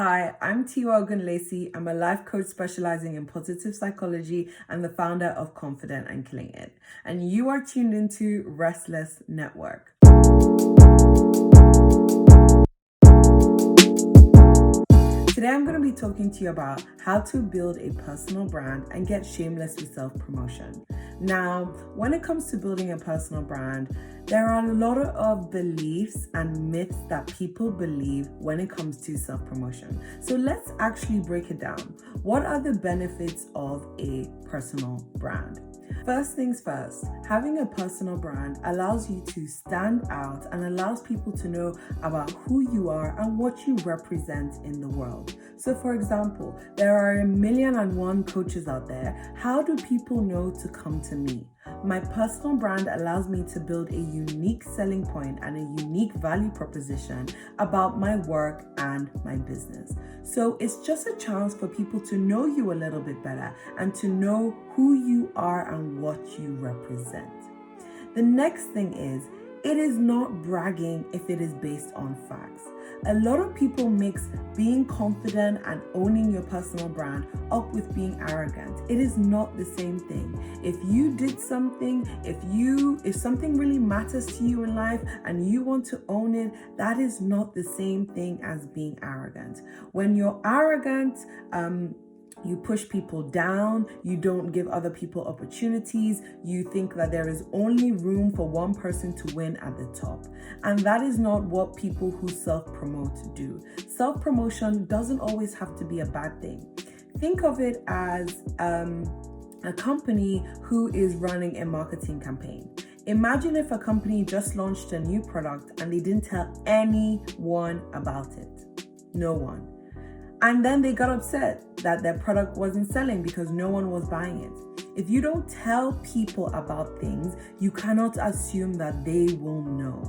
Hi, I'm Tiwa. I'm a life coach specializing in positive psychology and the founder of Confident and Killing It. And you are tuned into Restless Network. Today I'm going to be talking to you about how to build a personal brand and get shameless with self-promotion. Now, when it comes to building a personal brand, there are a lot of beliefs and myths that people believe when it comes to self-promotion. So let's actually break it down. What are the benefits of a personal brand? First things first, having a personal brand allows you to stand out and allows people to know about who you are and what you represent in the world. So for example, there are 1,000,001 coaches out there. How do people know to come to me? My personal brand allows me to build a unique selling point and a unique value proposition about my work and my business. So it's just a chance for people to know you a little bit better and to know who you are and what you represent. The next thing is, it is not bragging if it is based on facts. A lot of people mix being confident and owning your personal brand up with being arrogant. It is not the same thing. If you did something, if something really matters to you in life and you want to own it, that is not the same thing as being arrogant. When you're arrogant, you push people down, you don't give other people opportunities, you think that there is only room for one person to win at the top. And that is not what people who self-promote do. Self-promotion doesn't always have to be a bad thing. Think of it as a company who is running a marketing campaign. Imagine if a company just launched a new product and they didn't tell anyone about it. No one. And then they got upset that their product wasn't selling because no one was buying it. If you don't tell people about things, you cannot assume that they will know.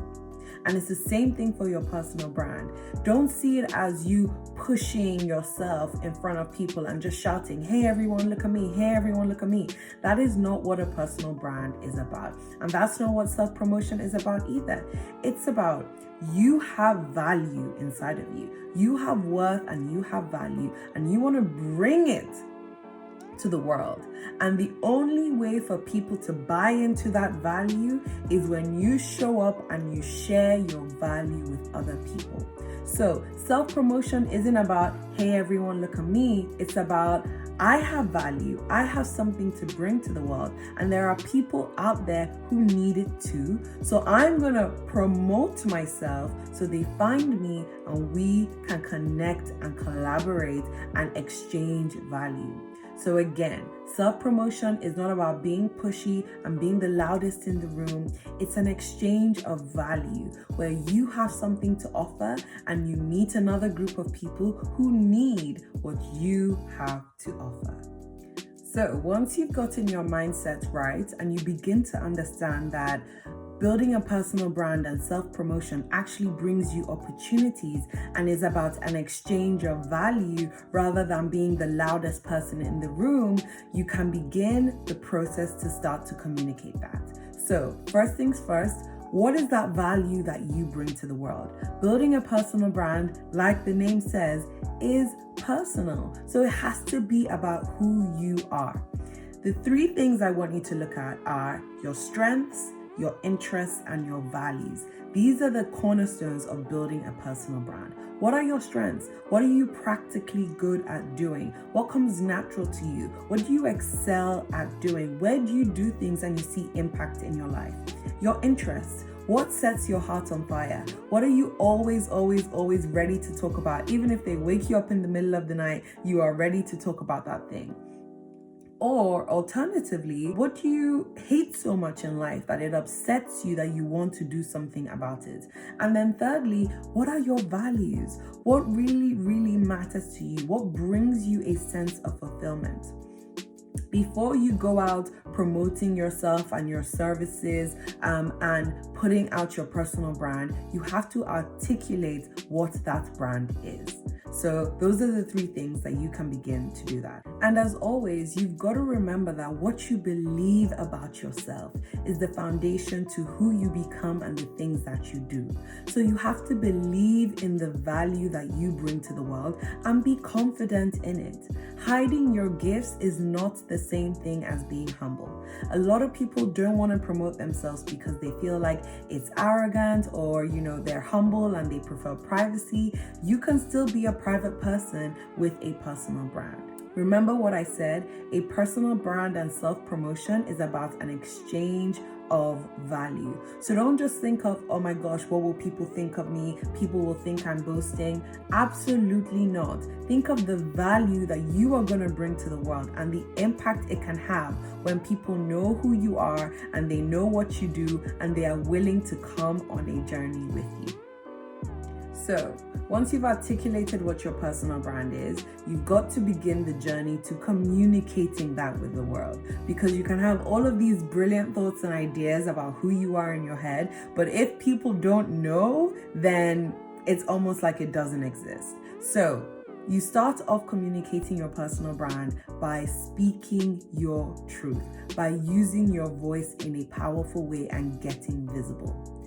And it's the same thing for your personal brand. Don't see it as you pushing yourself in front of people and just shouting, "Hey everyone, look at me. Hey everyone, look at me." That is not what a personal brand is about. And that's not what self-promotion is about either. It's about you have value inside of you. You have worth and you have value and you want to bring it to the world. And the only way for people to buy into that value is when you show up and you share your value with other people. So self-promotion isn't about, "Hey everyone, look at me." It's about, I have value, I have something to bring to the world, and there are people out there who need it too. So I'm gonna promote myself so they find me and we can connect and collaborate and exchange value. So again, self-promotion is not about being pushy and being the loudest in the room. It's an exchange of value where you have something to offer and you meet another group of people who need what you have to offer. So once you've gotten your mindset right and you begin to understand that building a personal brand and self-promotion actually brings you opportunities and is about an exchange of value rather than being the loudest person in the room, you can begin the process to start to communicate that. So first things first, what is that value that you bring to the world? Building a personal brand, like the name says, is personal. So it has to be about who you are. The three things I want you to look at are your strengths, your interests, and your values. These are the cornerstones of building a personal brand. What are your strengths? What are you practically good at doing? What comes natural to you? What do you excel at doing? Where do you do things and you see impact in your life? Your interests. What sets your heart on fire? What are you always ready to talk about? Even if they wake you up in the middle of the night, you are ready to talk about that thing. Or alternatively, what do you hate so much in life that it upsets you that you want to do something about it? And then thirdly, what are your values? What really matters to you? What brings you a sense of fulfillment? Before you go out promoting yourself and your services and putting out your personal brand, you have to articulate what that brand is. So those are the three things that you can begin to do that. And as always, you've got to remember that what you believe about yourself is the foundation to who you become and the things that you do. So you have to believe in the value that you bring to the world and be confident in it. Hiding your gifts is not the same thing as being humble. A lot of people don't want to promote themselves because they feel like it's arrogant or, they're humble and they prefer privacy. You can still be a private person with a personal brand. Remember what I said, a personal brand and self-promotion is about an exchange of value. So don't just think of, oh my gosh, what will people think of me? People will think I'm boasting. Absolutely not. Think of the value that you are going to bring to the world and the impact it can have when people know who you are and they know what you do and they are willing to come on a journey with you. So, once you've articulated what your personal brand is, you've got to begin the journey to communicating that with the world. Because you can have all of these brilliant thoughts and ideas about who you are in your head, but if people don't know, then it's almost like it doesn't exist. So, you start off communicating your personal brand by speaking your truth, by using your voice in a powerful way and getting visible.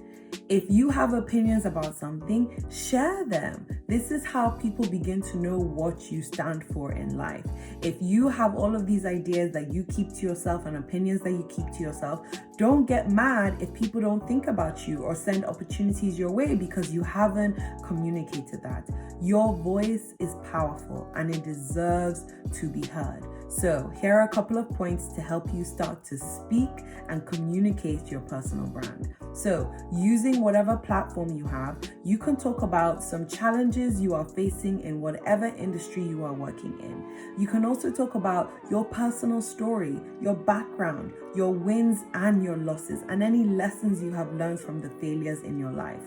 If you have opinions about something, share them. This is how people begin to know what you stand for in life. If you have all of these ideas that you keep to yourself and opinions that you keep to yourself, don't get mad if people don't think about you or send opportunities your way because you haven't communicated that. Your voice is powerful and it deserves to be heard. So here are a couple of points to help you start to speak and communicate your personal brand. So using whatever platform you have, you can talk about some challenges you are facing in whatever industry you are working in. You can also talk about your personal story, your background, your wins and your losses, and any lessons you have learned from the failures in your life.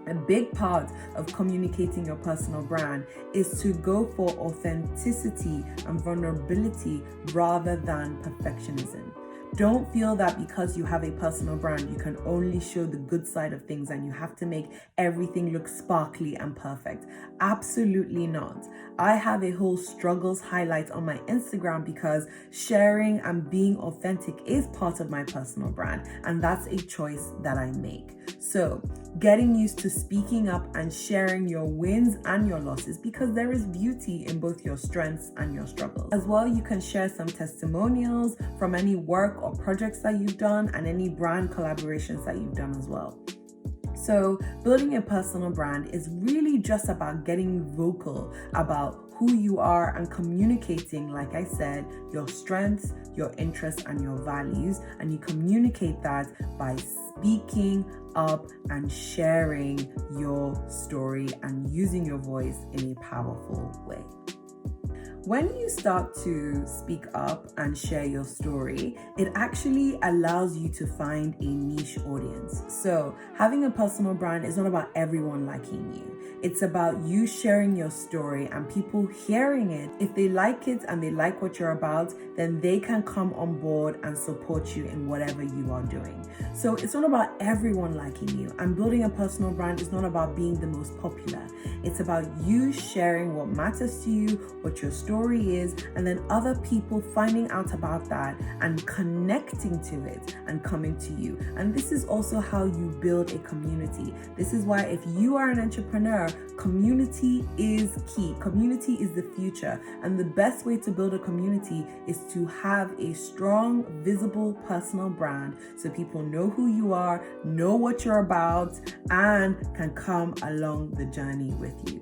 A big part of communicating your personal brand is to go for authenticity and vulnerability rather than perfectionism. Don't feel that because you have a personal brand, you can only show the good side of things and you have to make everything look sparkly and perfect. Absolutely not. I have a whole struggles highlight on my Instagram because sharing and being authentic is part of my personal brand, and that's a choice that I make. So, getting used to speaking up and sharing your wins and your losses, because there is beauty in both your strengths and your struggles. As well, you can share some testimonials from any work or projects that you've done and any brand collaborations that you've done as well. So building a personal brand is really just about getting vocal about who you are and communicating, like I said, your strengths, your interests, and your values. And you communicate that by speaking up and sharing your story and using your voice in a powerful way. When you start to speak up and share your story, it actually allows you to find a niche audience. So having a personal brand is not about everyone liking you. It's about you sharing your story and people hearing it. If they like it and they like what you're about, then they can come on board and support you in whatever you are doing. So it's not about everyone liking you. And building a personal brand is not about being the most popular. It's about you sharing what matters to you, what your story is, and then other people finding out about that and connecting to it and coming to you. And this is also how you build a community. This is why if you are an entrepreneur, community is key. Community is the future. And the best way to build a community is to have a strong, visible personal brand so people know who you are, know what you're about, and can come along the journey with you.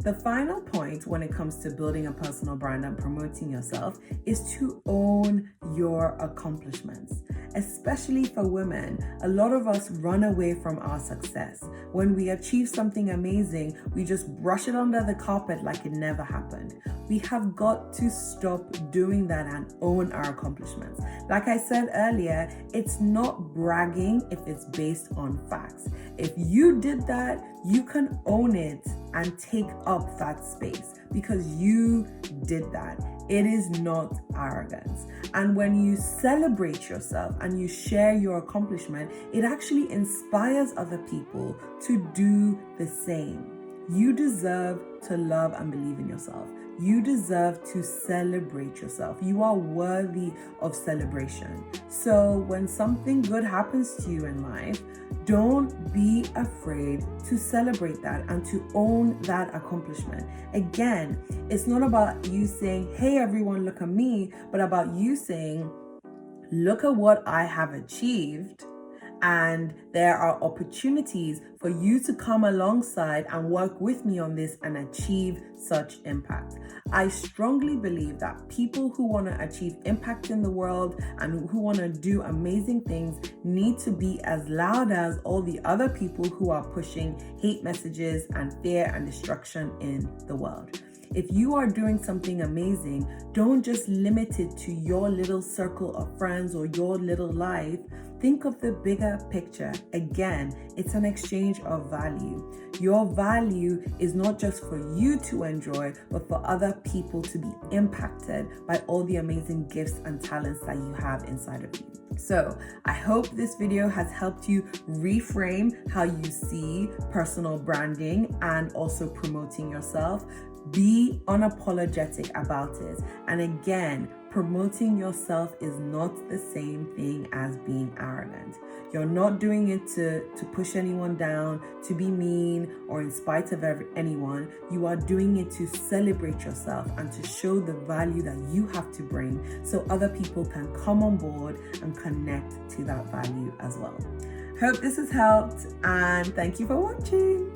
The final point when it comes to building a personal brand and promoting yourself is to own your accomplishments. Especially for women, a lot of us run away from our success. When we achieve something amazing, we just brush it under the carpet like it never happened. We have got to stop doing that and own our accomplishments. Like I said earlier, it's not bragging if it's based on facts. If you did that, you can own it and take up that space because you did that. It is not arrogance. And when you celebrate yourself and you share your accomplishment, it actually inspires other people to do the same. You deserve to love and believe in yourself. You deserve to celebrate yourself. You are worthy of celebration. So when something good happens to you in life, don't be afraid to celebrate that and to own that accomplishment. Again, it's not about you saying, hey, everyone, look at me, but about you saying, look at what I have achieved. And there are opportunities for you to come alongside and work with me on this and achieve such impact. I strongly believe that people who want to achieve impact in the world and who want to do amazing things need to be as loud as all the other people who are pushing hate messages and fear and destruction in the world. If you are doing something amazing, don't just limit it to your little circle of friends or your little life. Think of the bigger picture. Again, it's an exchange of value. Your value is not just for you to enjoy, but for other people to be impacted by all the amazing gifts and talents that you have inside of you. So I hope this video has helped you reframe how you see personal branding and also promoting yourself. Be unapologetic about it. And again, promoting yourself is not the same thing as being arrogant. You're not doing it to push anyone down, to be mean, or in spite of anyone. You are doing it to celebrate yourself and to show the value that you have to bring so other people can come on board and connect to that value as well. Hope this has helped, and thank you for watching.